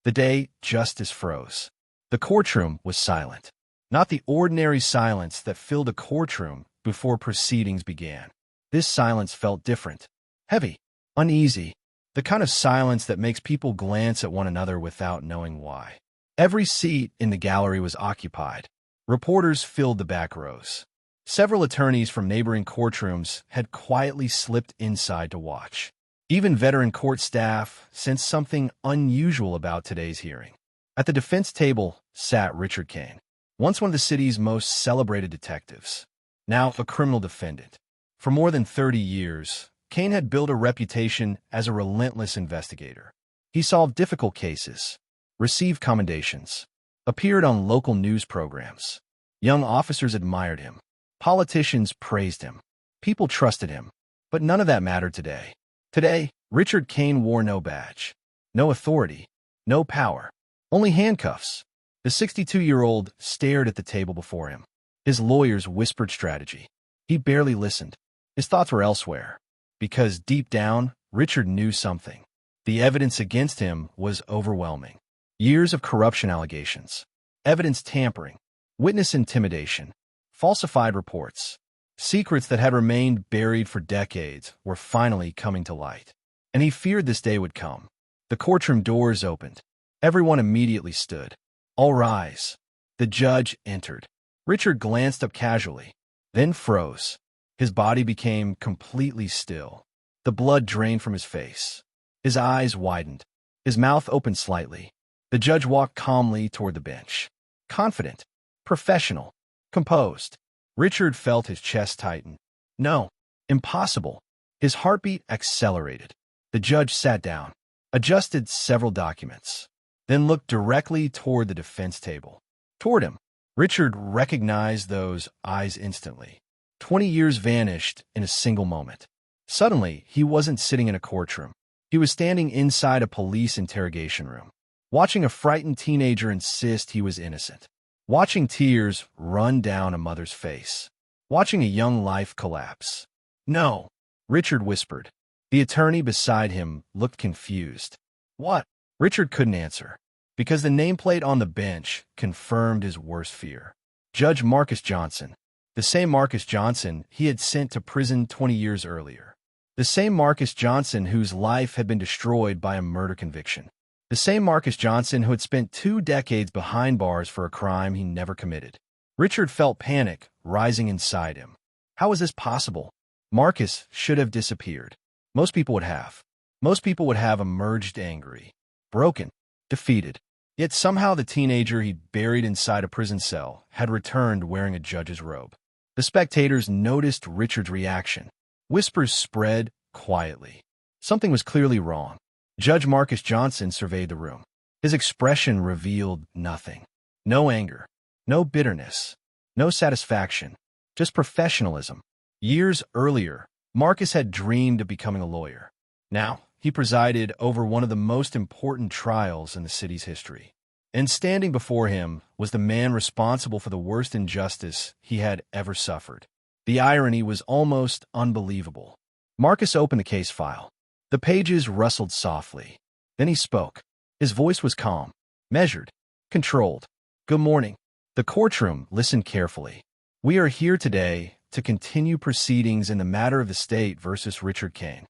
The day justice froze. The courtroom was silent. Not the ordinary silence that filled a courtroom before proceedings began. This silence felt different, heavy, uneasy, the kind of silence that makes people glance at one another without knowing why. Every seat in the gallery was occupied. Reporters filled the back rows. Several attorneys from neighboring courtrooms had quietly slipped inside to watch. Even veteran court staff sensed something unusual about today's hearing. At the defense table sat Richard Kane, once one of the city's most celebrated detectives, now a criminal defendant. For more than 30 years, Kane had built a reputation as a relentless investigator. He solved difficult cases, received commendations, appeared on local news programs. Young officers admired him. Politicians praised him. People trusted him. But none of that mattered today. Today, Richard Kane wore no badge, no authority, no power, only handcuffs. The 62-year-old stared at the table before him. His lawyers whispered strategy. He barely listened. His thoughts were elsewhere. Because deep down, Richard knew something. The evidence against him was overwhelming. Years of corruption allegations, evidence tampering, witness intimidation, falsified reports. Secrets that had remained buried for decades were finally coming to light. And he feared this day would come. The courtroom doors opened. Everyone immediately stood. All rise. The judge entered. Richard glanced up casually, then froze. His body became completely still. The blood drained from his face. His eyes widened. His mouth opened slightly. The judge walked calmly toward the bench. Confident, professional, composed. Richard felt his chest tighten. No, impossible. His heartbeat accelerated. The judge sat down, adjusted several documents, then looked directly toward the defense table. Toward him. Richard recognized those eyes instantly. 20 years vanished in a single moment. Suddenly, he wasn't sitting in a courtroom. He was standing inside a police interrogation room, watching a frightened teenager insist he was innocent. Watching tears run down a mother's face. Watching a young life collapse. No, Richard whispered. The attorney beside him looked confused. What? Richard couldn't answer, because the nameplate on the bench confirmed his worst fear. Judge Marcus Johnson. The same Marcus Johnson he had sent to prison 20 years earlier. The same Marcus Johnson whose life had been destroyed by a murder conviction. The same Marcus Johnson who had spent 2 decades behind bars for a crime he never committed. Richard felt panic rising inside him. How was this possible? Marcus should have disappeared. Most people would have. Most people would have emerged angry, broken, defeated. Yet somehow the teenager he'd buried inside a prison cell had returned wearing a judge's robe. The spectators noticed Richard's reaction. Whispers spread quietly. Something was clearly wrong. Judge Marcus Johnson surveyed the room. His expression revealed nothing. No anger, no bitterness, no satisfaction, just professionalism. Years earlier, Marcus had dreamed of becoming a lawyer. Now, he presided over one of the most important trials in the city's history. And standing before him was the man responsible for the worst injustice he had ever suffered. The irony was almost unbelievable. Marcus opened the case file. The pages rustled softly. Then he spoke. His voice was calm, measured, controlled. Good morning. The courtroom listened carefully. We are here today to continue proceedings in the matter of the state versus Richard Kane.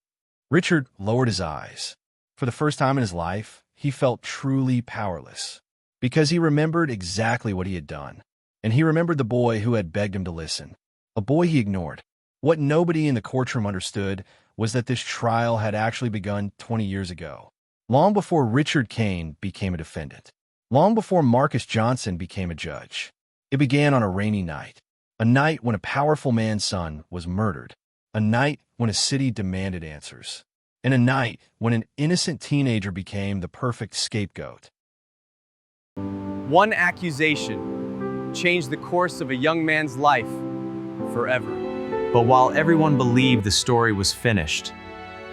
Richard lowered his eyes. For the first time in his life, he felt truly powerless. Because he remembered exactly what he had done. And he remembered the boy who had begged him to listen. A boy he ignored. What nobody in the courtroom understood was that this trial had actually begun 20 years ago. Long before Richard Kane became a defendant. Long before Marcus Johnson became a judge. It began on a rainy night. A night when a powerful man's son was murdered. A night when a city demanded answers. And a night when an innocent teenager became the perfect scapegoat. One accusation changed the course of a young man's life forever. But while everyone believed the story was finished,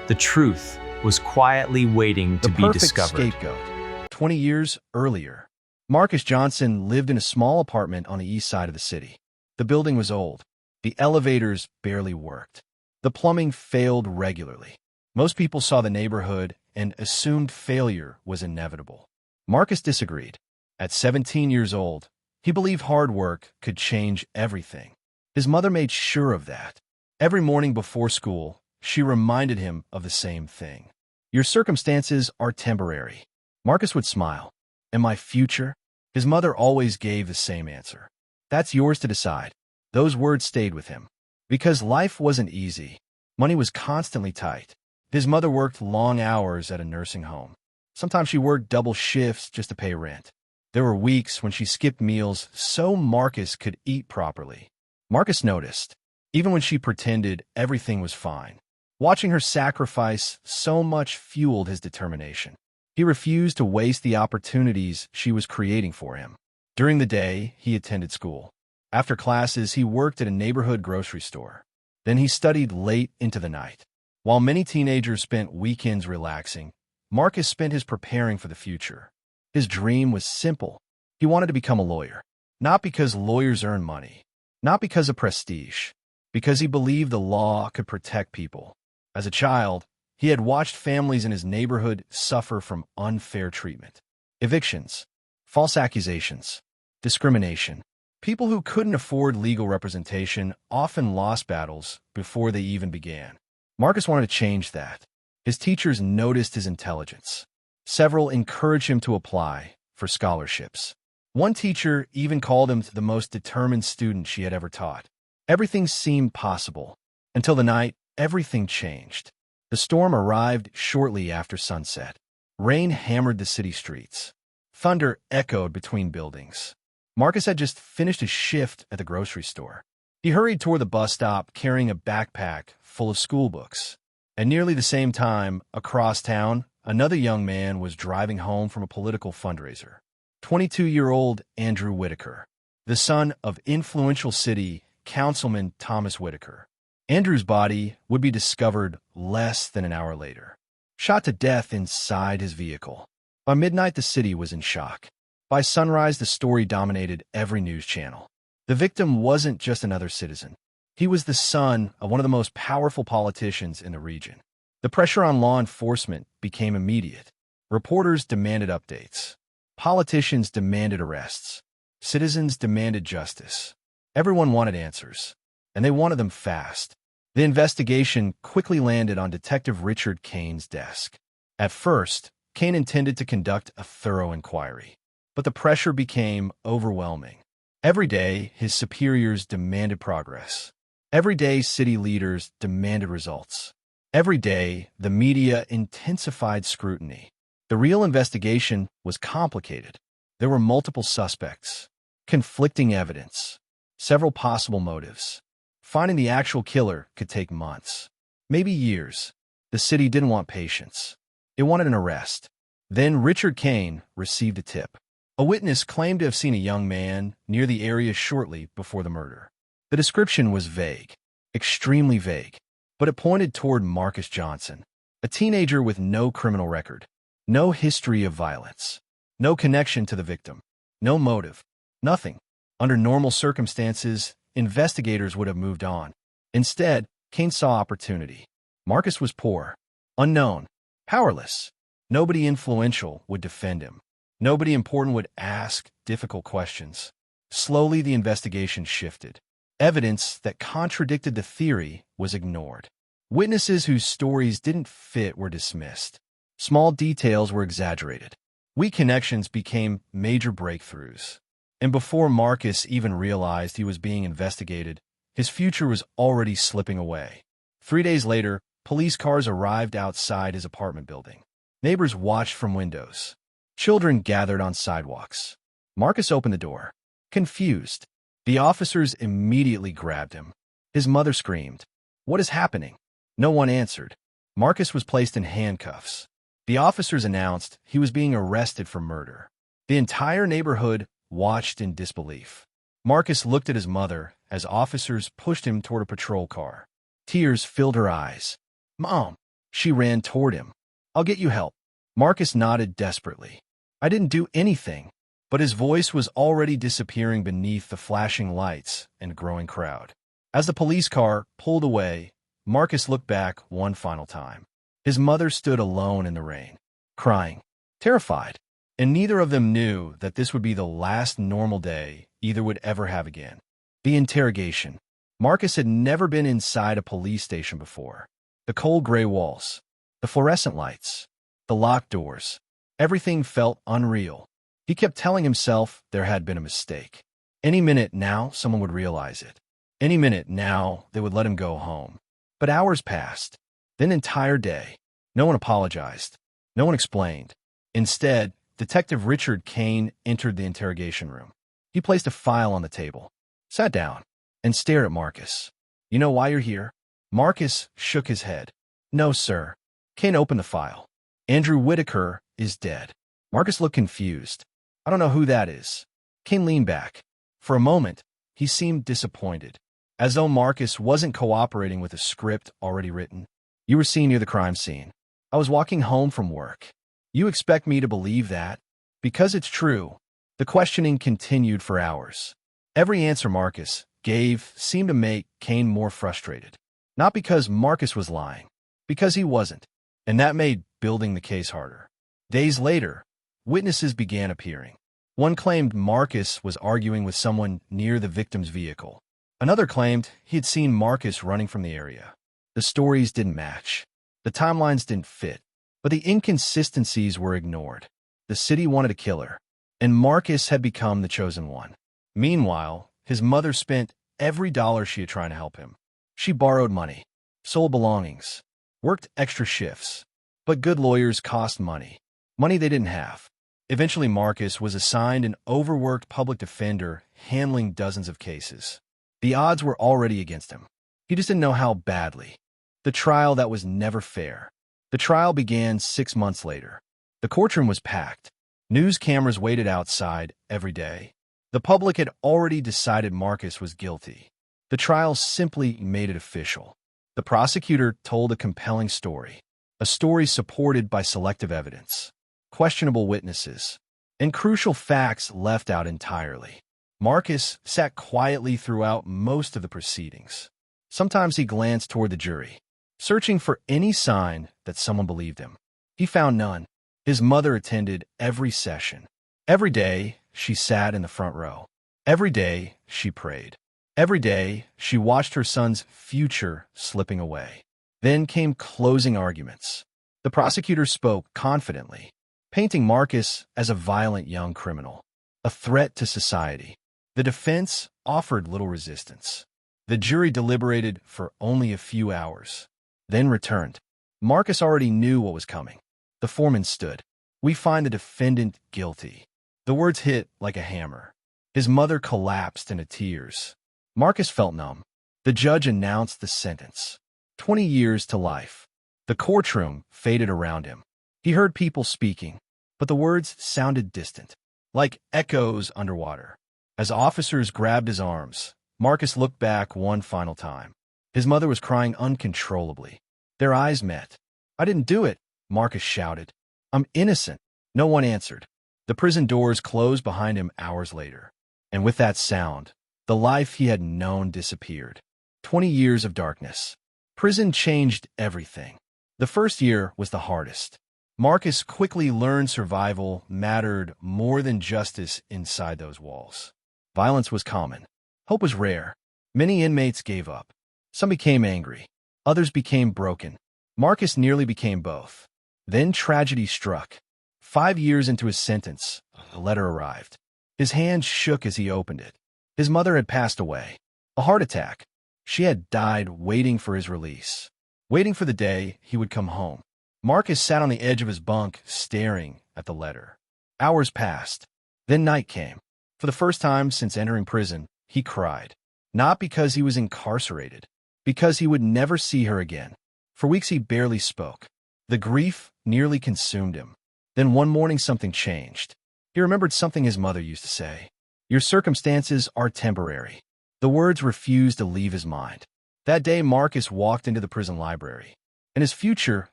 the truth was quietly waiting to be discovered. The perfect scapegoat. 20 years earlier, Marcus Johnson lived in a small apartment on the east side of the city. The building was old. The elevators barely worked. The plumbing failed regularly. Most people saw the neighborhood and assumed failure was inevitable. Marcus disagreed. At 17 years old, he believed hard work could change everything. His mother made sure of that. Every morning before school, she reminded him of the same thing. Your circumstances are temporary. Marcus would smile. And my future? His mother always gave the same answer. That's yours to decide. Those words stayed with him. Because life wasn't easy. Money was constantly tight. His mother worked long hours at a nursing home. Sometimes she worked double shifts just to pay rent. There were weeks when she skipped meals so Marcus could eat properly. Marcus noticed, even when she pretended everything was fine. Watching her sacrifice so much fueled his determination. He refused to waste the opportunities she was creating for him. During the day, he attended school. After classes, he worked at a neighborhood grocery store. Then he studied late into the night. While many teenagers spent weekends relaxing, Marcus spent his preparing for the future. His dream was simple. He wanted to become a lawyer. Not because lawyers earn money. Not because of prestige. Because he believed the law could protect people. As a child, he had watched families in his neighborhood suffer from unfair treatment. Evictions, false accusations, discrimination. People who couldn't afford legal representation often lost battles before they even began. Marcus wanted to change that. His teachers noticed his intelligence. Several encouraged him to apply for scholarships. One teacher even called him the most determined student she had ever taught. Everything seemed possible, until the night everything changed. The storm arrived shortly after sunset. Rain hammered the city streets. Thunder echoed between buildings. Marcus had just finished his shift at the grocery store. He hurried toward the bus stop carrying a backpack full of school books. At nearly the same time, across town, another young man was driving home from a political fundraiser. 22-year-old Andrew Whitaker, the son of influential city councilman Thomas Whitaker. Andrew's body would be discovered less than an hour later, shot to death inside his vehicle. By midnight, the city was in shock. By sunrise, the story dominated every news channel. The victim wasn't just another citizen. He was the son of one of the most powerful politicians in the region. The pressure on law enforcement became immediate. Reporters demanded updates. Politicians demanded arrests. Citizens demanded justice. Everyone wanted answers, and they wanted them fast. The investigation quickly landed on Detective Richard Kane's desk. At first, Kane intended to conduct a thorough inquiry, but the pressure became overwhelming. Every day, his superiors demanded progress. Every day, city leaders demanded results. Every day, the media intensified scrutiny. The real investigation was complicated. There were multiple suspects, conflicting evidence, several possible motives. Finding the actual killer could take months, maybe years. The city didn't want patience. It wanted an arrest. Then Richard Kane received a tip. A witness claimed to have seen a young man near the area shortly before the murder. The description was vague, extremely vague, but it pointed toward Marcus Johnson, a teenager with no criminal record, no history of violence, no connection to the victim, no motive, nothing. Under normal circumstances, investigators would have moved on. Instead, Kane saw opportunity. Marcus was poor, unknown, powerless. Nobody influential would defend him. Nobody important would ask difficult questions. Slowly, the investigation shifted. Evidence that contradicted the theory was ignored. Witnesses whose stories didn't fit were dismissed. Small details were exaggerated. Weak connections became major breakthroughs. And before Marcus even realized he was being investigated, his future was already slipping away. 3 days later, police cars arrived outside his apartment building. Neighbors watched from windows. Children gathered on sidewalks. Marcus opened the door, confused. The officers immediately grabbed him. His mother screamed, "What is happening?" No one answered. Marcus was placed in handcuffs. The officers announced he was being arrested for murder. The entire neighborhood watched in disbelief. Marcus looked at his mother as officers pushed him toward a patrol car. Tears filled her eyes. "Mom!" She ran toward him. "I'll get you help." Marcus nodded desperately. "I didn't do anything." But his voice was already disappearing beneath the flashing lights and growing crowd. As the police car pulled away, Marcus looked back one final time. His mother stood alone in the rain, crying, terrified. And neither of them knew that this would be the last normal day either would ever have again. The interrogation. Marcus had never been inside a police station before. The cold gray walls, the fluorescent lights, the locked doors. Everything felt unreal. He kept telling himself there had been a mistake. Any minute now, someone would realize it. Any minute now, they would let him go home. But hours passed, then an entire day. No one apologized. No one explained. Instead, Detective Richard Kane entered the interrogation room. He placed a file on the table, sat down, and stared at Marcus. "You know why you're here?" Marcus shook his head. "No, sir." Kane opened the file. "Andrew Whitaker is dead." Marcus looked confused. "I don't know who that is." Kane leaned back. For a moment, he seemed disappointed, as though Marcus wasn't cooperating with a script already written. "You were seen near the crime scene. I was walking home from work. You expect me to believe that?" Because it's true. The questioning continued for hours. Every answer Marcus gave seemed to make Kane more frustrated. Not because Marcus was lying, because he wasn't, and that made building the case harder. Days later, witnesses began appearing. One claimed Marcus was arguing with someone near the victim's vehicle. Another claimed he had seen Marcus running from the area. The stories didn't match. The timelines didn't fit, but the inconsistencies were ignored. The city wanted a killer, and Marcus had become the chosen one. Meanwhile, his mother spent every dollar she had trying to help him. She borrowed money, sold belongings, worked extra shifts. But good lawyers cost money. Money they didn't have. Eventually, Marcus was assigned an overworked public defender handling dozens of cases. The odds were already against him. He just didn't know how badly. The trial that was never fair. The trial began 6 months later. The courtroom was packed. News cameras waited outside every day. The public had already decided Marcus was guilty. The trial simply made it official. The prosecutor told a compelling story. A story supported by selective evidence, questionable witnesses, and crucial facts left out entirely. Marcus sat quietly throughout most of the proceedings. Sometimes he glanced toward the jury, searching for any sign that someone believed him. He found none. His mother attended every session. Every day, she sat in the front row. Every day, she prayed. Every day, she watched her son's future slipping away. Then came closing arguments. The prosecutor spoke confidently, painting Marcus as a violent young criminal, a threat to society. The defense offered little resistance. The jury deliberated for only a few hours, then returned. Marcus already knew what was coming. The foreman stood. "We find the defendant guilty." The words hit like a hammer. His mother collapsed into tears. Marcus felt numb. The judge announced the sentence. 20 years to life. The courtroom faded around him. He heard people speaking, but the words sounded distant, like echoes underwater. As officers grabbed his arms, Marcus looked back one final time. His mother was crying uncontrollably. Their eyes met. "I didn't do it," Marcus shouted. "I'm innocent." No one answered. The prison doors closed behind him hours later. And with that sound, the life he had known disappeared. 20 years of darkness. Prison changed everything. The first year was the hardest. Marcus quickly learned survival mattered more than justice inside those walls. Violence was common. Hope was rare. Many inmates gave up. Some became angry. Others became broken. Marcus nearly became both. Then tragedy struck. 5 years into his sentence, a letter arrived. His hand shook as he opened it. His mother had passed away. A heart attack. She had died waiting for his release, waiting for the day he would come home. Marcus sat on the edge of his bunk, staring at the letter. Hours passed. Then night came. For the first time since entering prison, he cried. Not because he was incarcerated, because he would never see her again. For weeks he barely spoke. The grief nearly consumed him. Then one morning something changed. He remembered something his mother used to say. "Your circumstances are temporary." The words refused to leave his mind. That day Marcus walked into the prison library, and his future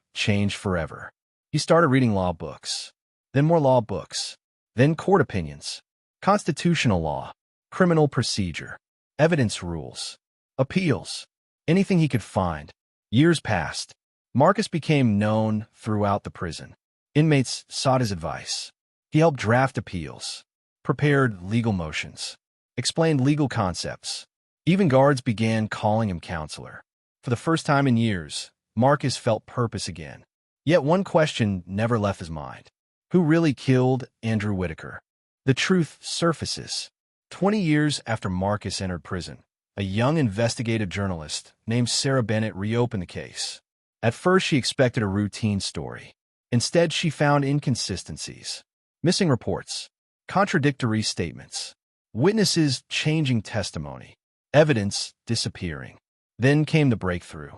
changed forever. He started reading law books, then more law books, then court opinions, constitutional law, criminal procedure, evidence rules, appeals, anything he could find. Years passed. Marcus became known throughout the prison. Inmates sought his advice. He helped draft appeals, prepared legal motions, explained legal concepts. Even guards began calling him counselor. For the first time in years, Marcus felt purpose again. Yet one question never left his mind. Who really killed Andrew Whitaker? The truth surfaces. 20 years after Marcus entered prison, a young investigative journalist named Sarah Bennett reopened the case. At first, she expected a routine story. Instead, she found inconsistencies, missing reports, contradictory statements, witnesses changing testimony, evidence disappearing. Then came the breakthrough: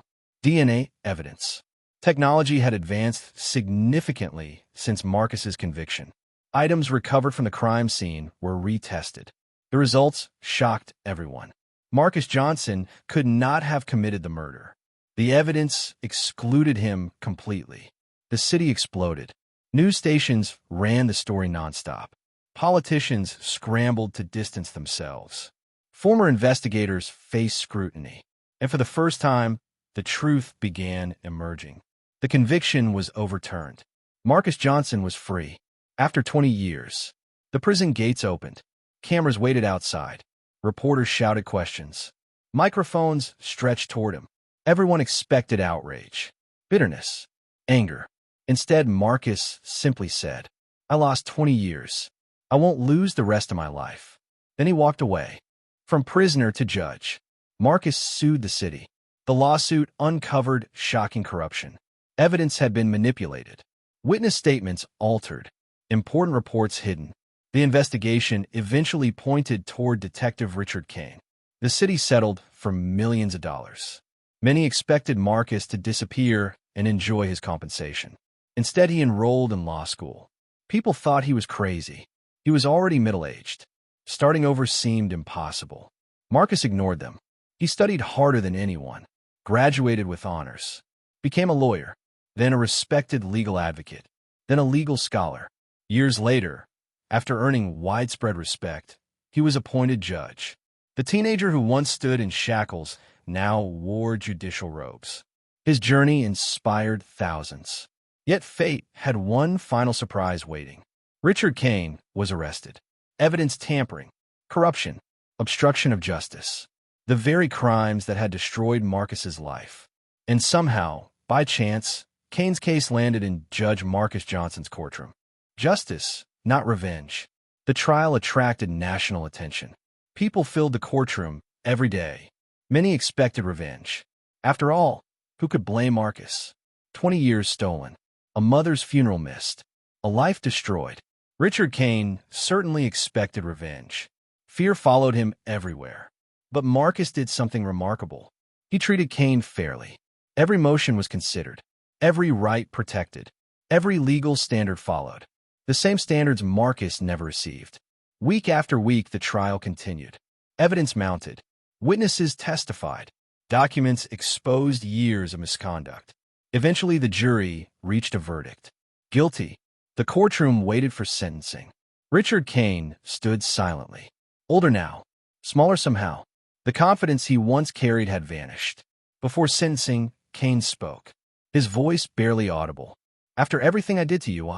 DNA evidence. Technology had advanced significantly since Marcus's conviction. Items recovered from the crime scene were retested. The results shocked everyone. Marcus Johnson could not have committed the murder. The evidence excluded him completely. The city exploded. News stations ran the story nonstop. Politicians scrambled to distance themselves. Former investigators faced scrutiny. And for the first time, the truth began emerging. The conviction was overturned. Marcus Johnson was free. After 20 years, the prison gates opened. Cameras waited outside. Reporters shouted questions. Microphones stretched toward him. Everyone expected outrage, bitterness, anger. Instead, Marcus simply said, "I lost 20 years. I won't lose the rest of my life." Then he walked away. From prisoner to judge, Marcus sued the city. The lawsuit uncovered shocking corruption. Evidence had been manipulated. Witness statements altered. Important reports hidden. The investigation eventually pointed toward Detective Richard Kane. The city settled for millions of dollars. Many expected Marcus to disappear and enjoy his compensation. Instead, he enrolled in law school. People thought he was crazy. He was already middle-aged. Starting over seemed impossible. Marcus ignored them. He studied harder than anyone, graduated with honors, became a lawyer, then a respected legal advocate, then a legal scholar. Years later, after earning widespread respect, he was appointed judge. The teenager who once stood in shackles now wore judicial robes. His journey inspired thousands. Yet fate had one final surprise waiting. Richard Kane was arrested. Evidence tampering, corruption, obstruction of justice. The very crimes that had destroyed Marcus's life. And somehow, by chance, Kane's case landed in Judge Marcus Johnson's courtroom. Justice, not revenge. The trial attracted national attention. People filled the courtroom every day. Many expected revenge. After all, who could blame Marcus? 20 years stolen. A mother's funeral missed. A life destroyed. Richard Kane certainly expected revenge. Fear followed him everywhere. But Marcus did something remarkable. He treated Kane fairly. Every motion was considered. Every right protected. Every legal standard followed. The same standards Marcus never received. Week after week, the trial continued. Evidence mounted. Witnesses testified. Documents exposed years of misconduct. Eventually, the jury reached a verdict. Guilty. The courtroom waited for sentencing. Richard Kane stood silently. Older now, smaller somehow. The confidence he once carried had vanished. Before sentencing, Kane spoke. His voice barely audible. "After everything I did to you,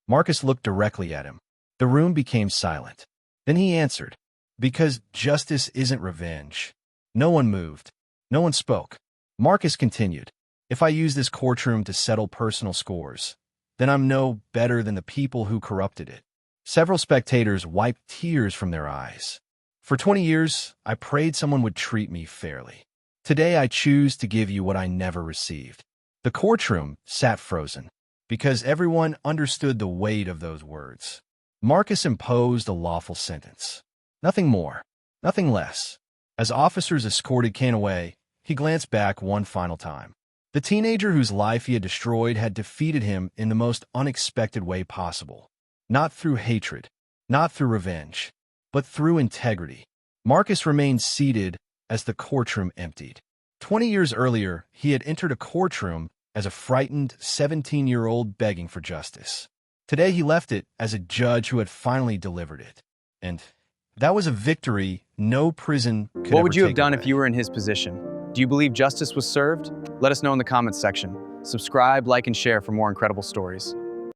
Marcus looked directly at him. The room became silent. Then he answered, "Because justice isn't revenge." No one moved. No one spoke. Marcus continued, "If I use this courtroom to settle personal scores, then I'm no better than the people who corrupted it." Several spectators wiped tears from their eyes. "For 20 years, I prayed someone would treat me fairly. Today, I choose to give you what I never received." The courtroom sat frozen, because everyone understood the weight of those words. Marcus imposed a lawful sentence. Nothing more, nothing less. As officers escorted Kane away, he glanced back one final time. The teenager whose life he had destroyed had defeated him in the most unexpected way possible. Not through hatred, not through revenge, but through integrity. Marcus remained seated as the courtroom emptied. 20 years earlier, he had entered a courtroom as a frightened 17-year-old begging for justice. Today, he left it as a judge who had finally delivered it. And that was a victory no prison could ever take away. What would you have done if you were in his position? Do you believe justice was served? Let us know in the comments section. Subscribe, like, and share for more incredible stories.